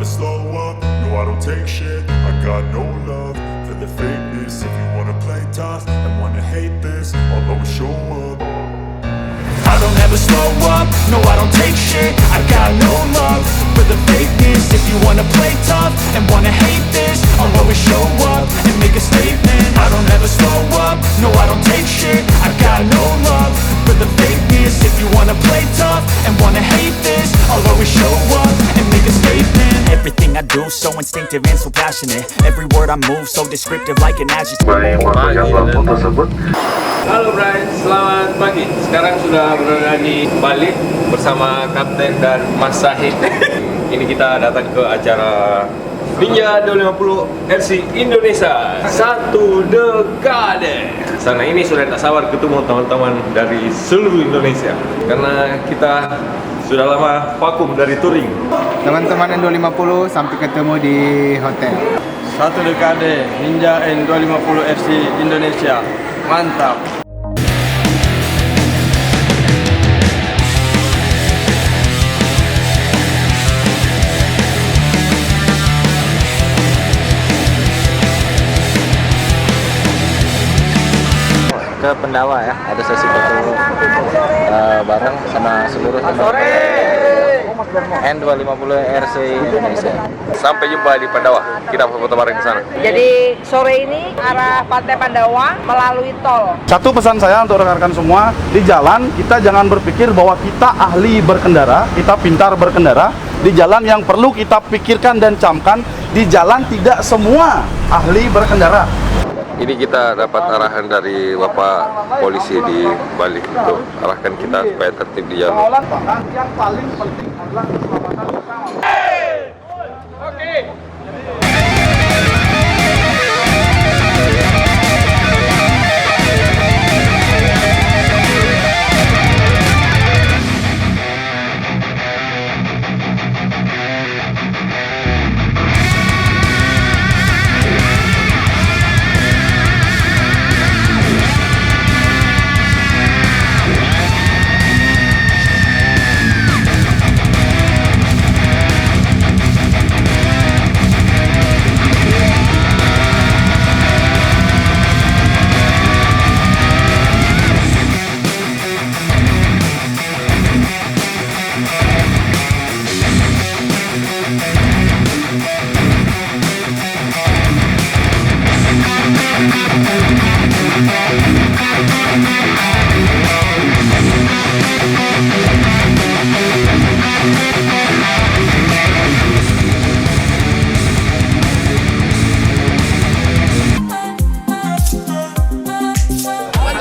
slow up, no I don't take shit. I got no love for the fakeness. If you wanna play tough and wanna hate this, I'll always show up. I don't ever slow up, no I don't take shit. I got no love for the fakeness. If you wanna play tough and wanna hate this, I'll always show up and make a statement. I don't ever slow up, no I don't take shit. I got no love for the fakeness. If you wanna play tough and wanna hate this, I'll always show up and make a statement. Everything I do so instinctive and so passionate. Every word I move so descriptive like an adjective. Halo Bray, selamat pagi. Sekarang sudah berada di Bali bersama Kapten dan Mas Sahid. Ini kita datang ke acara Ninja 250 RC Indonesia 1 dekade. Sana ini sudah tak sabar ketemu teman-teman dari seluruh Indonesia karena kita sudah lama vakum dari touring. Teman-teman N250 sampai ketemu di hotel. 1 dekade Ninja N250 RC Indonesia. Mantap. Ke Pendawa ya, ada sesi foto bareng sama seluruh teman N250 RC Indonesia. Sampai jumpa di Pandawa. Kita foto bareng di sana. Jadi sore ini arah Pantai Pandawa melalui tol. Satu pesan saya untuk rekan-rekan semua, di jalan kita jangan berpikir bahwa kita ahli berkendara, kita pintar berkendara. Di jalan yang perlu kita pikirkan dan camkan, di jalan tidak semua ahli berkendara. Ini kita dapat arahan dari Bapak Polisi di Bali untuk arahkan kita supaya tertib di jalan. Yang paling penting adalah keselamatan bersama. Oke.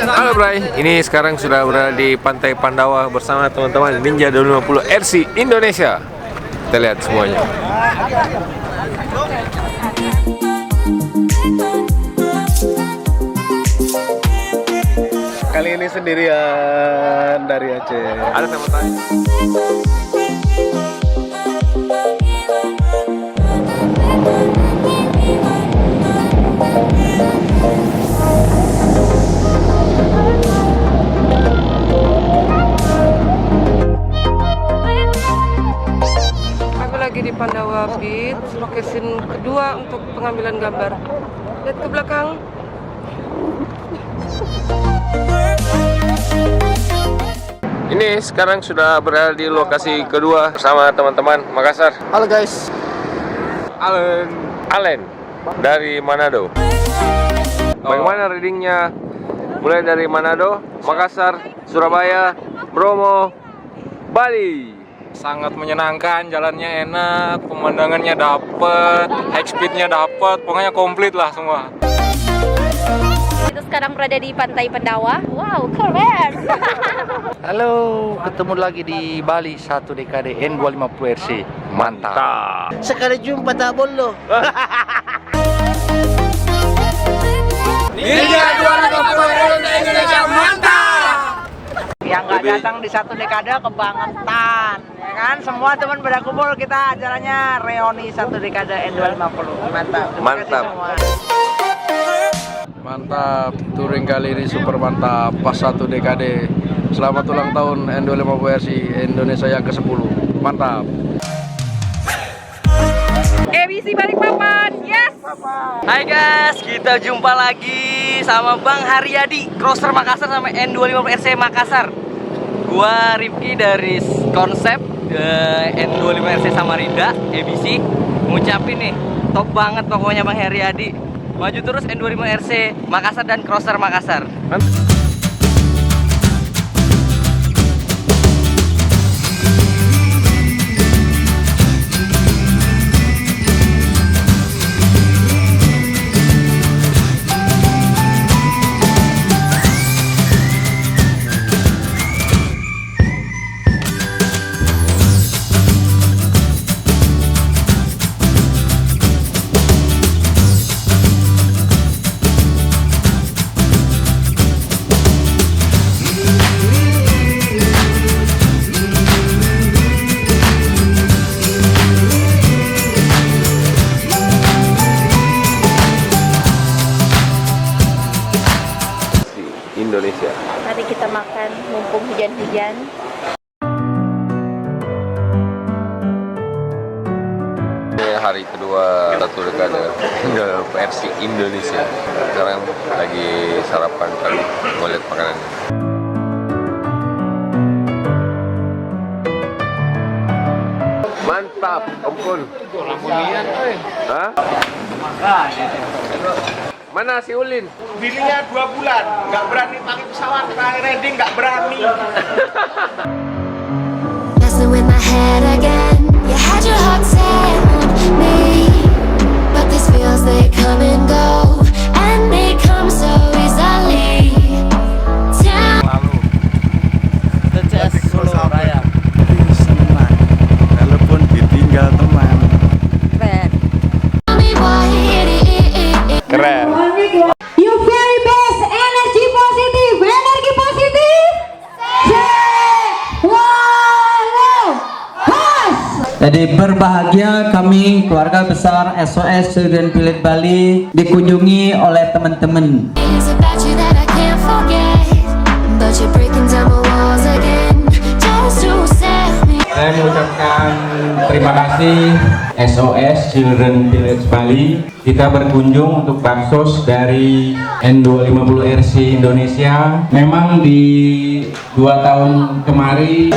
Halo Bray, ini sekarang sudah berada di Pantai Pandawa bersama teman-teman Ninja 250 RC Indonesia. Kita lihat semuanya. Kali ini sendirian dari Aceh. Ada teman-teman. Kami lagi di Pandawa Beach, lokasi kedua untuk pengambilan gambar. Lihat ke belakang. Ini sekarang sudah berada di lokasi kedua bersama teman-teman Makassar. Halo guys. Allen dari Manado. Bagaimana readingnya? Mulai dari Manado, Makassar, Surabaya, Bromo, Bali. Sangat menyenangkan, jalannya enak, pemandangannya dapet, high speednya dapet, pokoknya komplit lah semua. Kita sekarang berada di Pantai Pandawa. Wow, keren. Halo, ketemu lagi di Bali 1 dekade N250 RC. Mantap. Sekali jumpa tak bolo. Ninja 250 Indonesia mantap. Yang nggak datang di 1 dekade kebangetan, ya kan? Semua teman pada kumpul, kita acaranya reuni 1 dekade N250. Mantap. Terima kasih Mantap. semua. Mantap, touring kali ini super mantap, pas 1 dekade. Selamat ulang tahun N250 RC Indonesia yang ke-10. Mantap. ABC Balikpapan. Yes. Hai guys, kita jumpa lagi sama Bang Haryadi, crosser Makassar sama N25 RC Makassar. Gua Rifki dari konsep N25 RC Samarinda ABC. Ngucapin nih, top banget pokoknya Bang Haryadi. Maju terus N25 RC Makassar dan crosser Makassar. Indonesia. Mari kita makan mumpung hujan-hujan. Ini hari kedua satu dekade versi Indonesia. Sekarang lagi sarapan kali, mau lihat makanan. Mantap, Om Kun. Hah? Mana si Ulin? Bininya 2 bulan, nggak berani pakai pesawat, riding nggak berani. Messing with my head again. You had your heart set on me, but these feels they come and go, and they come so easily. TCS Solo Raya. Senang, walaupun ditinggal teman. Tell me why it Keren. your very best energy positive, energi positif. Jadi berbahagia kami keluarga besar SOS Children Village Bali dikunjungi oleh teman-teman. It's about you that I can't forget, but you're breaking down my walls again, just to set me. Saya mengucapkan terima kasih SOS Children Village Bali. Kita berkunjung untuk baksos dari N250 RC Indonesia. Memang di 2 tahun kemarin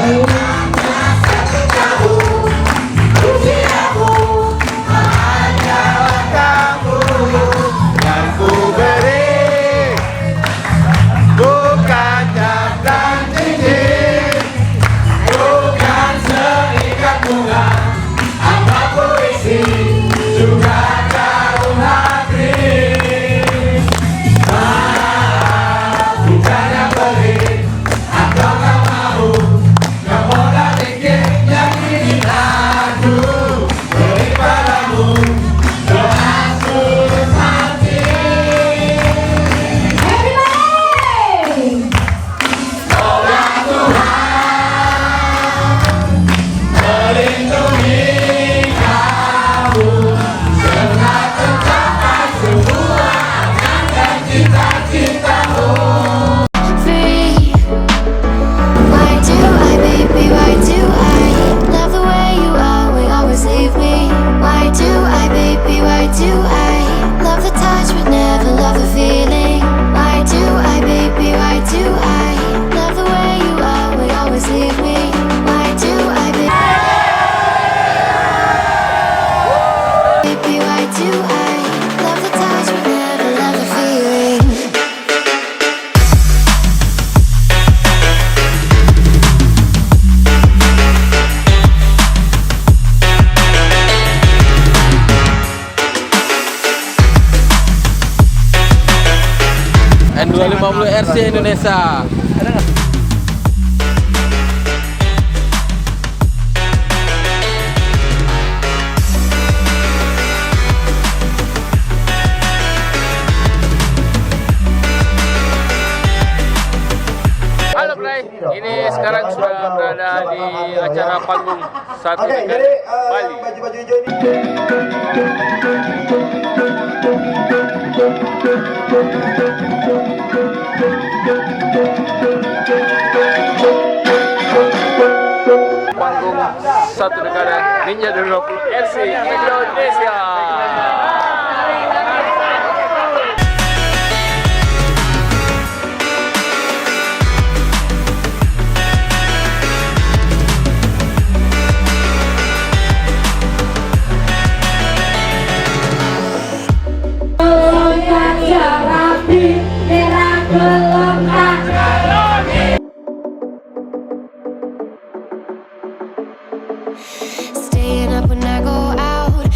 Free. Why do I, baby? Why do I love the way you are? We always leave me. Why do I, baby? Why do I love the touch but never love the feeling? Why do I, baby? Why do I love the way you are? We always leave me. Why do I, baby? Baby, why do I love the touch but never love the feeling? N250 RC Indonesia. Halo Bray, ini sekarang sudah berada di acara panggung satu dekade Bali. Baju hijau ini. Panggung satu dekade Ninja 250 RC Indonesia. Staying up when I go out.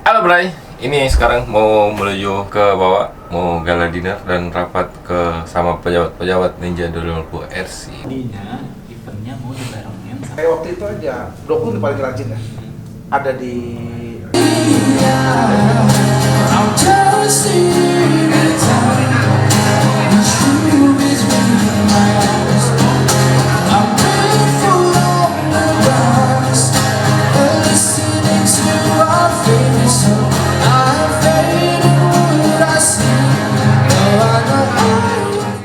Halo Bray, ini sekarang mau menuju ke bawah, mau gala dinner dan rapat ke sama pejabat-pejabat Ninja 250 RC. Eventnya mau dibarengin sama Kayak waktu itu aja, 20 paling rajin ya. Ada di